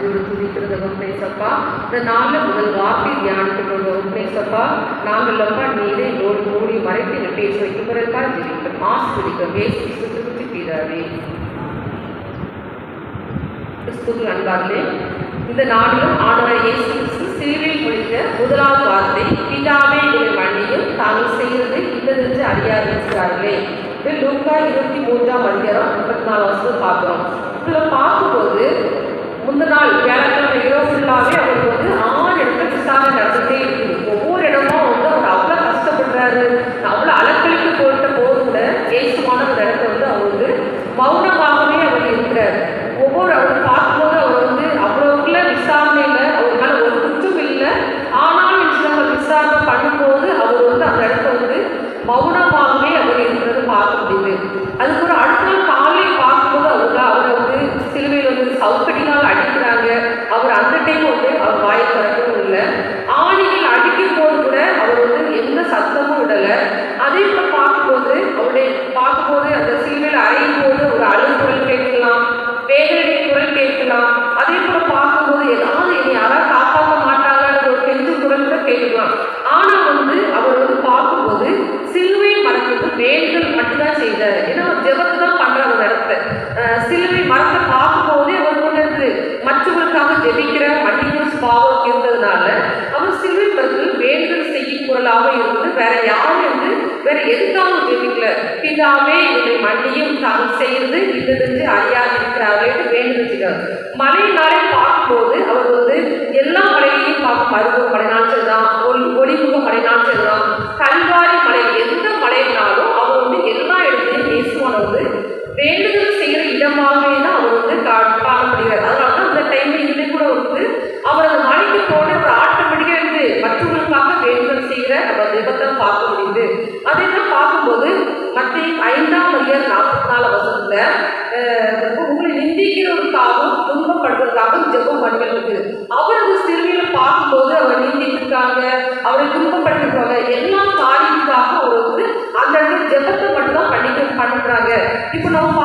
நன்றியோடு துதிக்கிறது உண்மைசப்பா. இந்த நாளில் முதல் வார்த்தை தியானிக்கின்ற உண்மைசப்பா. நாங்கள் அப்பா நீரை நோடு மூடி மறைத்து எங்கள் பேச வைக்கும்பதற்காக ஜெபிக்கிறோம். ஆசீர்வதிக்கிறோம். இயேசு கிறிஸ்துவுக்கு பிதாவே. கிறிஸ்துவுக்கு அன்பார்களே, இந்த நாளிலும் ஆண்டவர் இயேசு கிறிஸ்து சிலுவையில் முடிந்த முதலாவது வார்த்தை பிதாவே எங்களை மன்னியும் தாங்கள் செய்கிறது இன்னதென்று அறியாதிருக்கிறார்களே. இது லூக்கா 23ஆம் அதிகாரம் 34 பார்க்குறோம். இதில் பார்க்கும்போது முந்தின நாள் வியாழக்கிழமை இரவு ஃபுல்லாகவே அவருக்கு 6 இடத்துல விசாரணை நடந்துகிட்டே இருக்குது. ஒவ்வொரு இடமும் அவர் அவ்வளோ கஷ்டப்படுறாரு, அவ்வளோ அலக்களிக்கு போட்ட போது கூட ஏசுமான ஒரு இடத்த அவர் மௌனமாகவே அவர் இருக்கிறார். ஒவ்வொரு அவர் பார்க்கும்போது அவர் அவ்வளோக்குள்ள விசாரணை இல்லை, அவர் மேலே ஒரு குற்றம் இல்லை. ஆனாலும் அவர் விசாரணை பண்ணும்போது அவர் அந்த இடத்த மௌனமாகவே அவர் இருக்கிறது பார்க்க முடியுது. அதுக்கு ஒரு அடுத்த நாள் காலையில் பார்க்கும்போது அவர் சிலுவையில் சவுக்கடினால் அடிக்கிறாங்க. அவர் அந்த டைம் அவர் வாயை திறக்கவும் இல்லை. ஆணிகள் அடிக்கும் போது கூட அவர் எந்த சத்தமும் விடலை. அதே போல் பார்க்கும்போது அந்த சிலுவையில் அறையும் போது ஒரு அழுகுரல் கேட்கலாம், வேதனை குரல் கேட்கலாம். அதே போல் பார்க்கும்போது ஏதாவது என்னை யாராவது காப்பாற்ற மாட்டாங்கன்ற ஒரு கெஞ்சு குரல் கூட கேட்கலாம். ஆனால் அவர் பார்க்கும்போது சிலுவை மரத்துக்கு வேண்டுதல் மட்டும்தான் செய்தார். ஏன்னா அவர் ஜெபத்தை தான் பண்ணுறார். ஒரு இடத்த சிலுவை மரத்தை பார்க்கும்போதே அவர் மற்றவர்களுக்காக ஜெபிக்கிற மன்னிக்கும் பாவம் இருந்ததுனால அவர் சிலுவை மரத்தில் வேண்டுதல் செய்யும் குரலாக இருந்து வேற எதுக்காக ஜெபிக்கல. பிதாவே என்னை மன்னியும் தாங்கள் செய்து இன்னதென்று அறியாதிருக்கிறார்களே வேண்டுதல் செய்தார். மழை நாளை பார்க்கும்போது அவர் எல்லா மலையையும் பார்க்கும். மருத்துவ மலைனாலும் சரிதான், ஒளிமுக மலைனாலும் சரிதான், கல்வாரி மலை, எந்த மலைனாலும் அவர் எல்லா இடத்துலையும் இயேசுவானவர் வேண்டுதல் செய்கிற இடமாகவே தான் அவர் காணப்படுகிறார். அதனால தான் அந்த டைமில் இல்லை கூட அவர் அந்த மலைக்கு போன ஒரு ஆட்டோமேட்டிக்காக மற்றவர்களுக்காக வேண்டுதல் செய்கிற அவர் விபத்தை பார்க்க முடியுது. அதே தான் பார்க்கும்போது மத்திய 5ஆம் அதிகாரம் 44 உங்களை நிந்திக்கிறவருக்காகவும் துன்பப்படுறதுக்காகவும் ஜெபம் பண்ணுறது. அவரது சிறுவையில் பார்க்கும்போது அவர் நிந்தித்திருக்காங்க, அவரை துன்பப்படுத்திருக்காங்க. எல்லா காரியத்துக்காக அவர் அந்த இடத்துல ஜெபத்தை மட்டும்தான் பண்ணுறாங்க. இப்போ நம்ம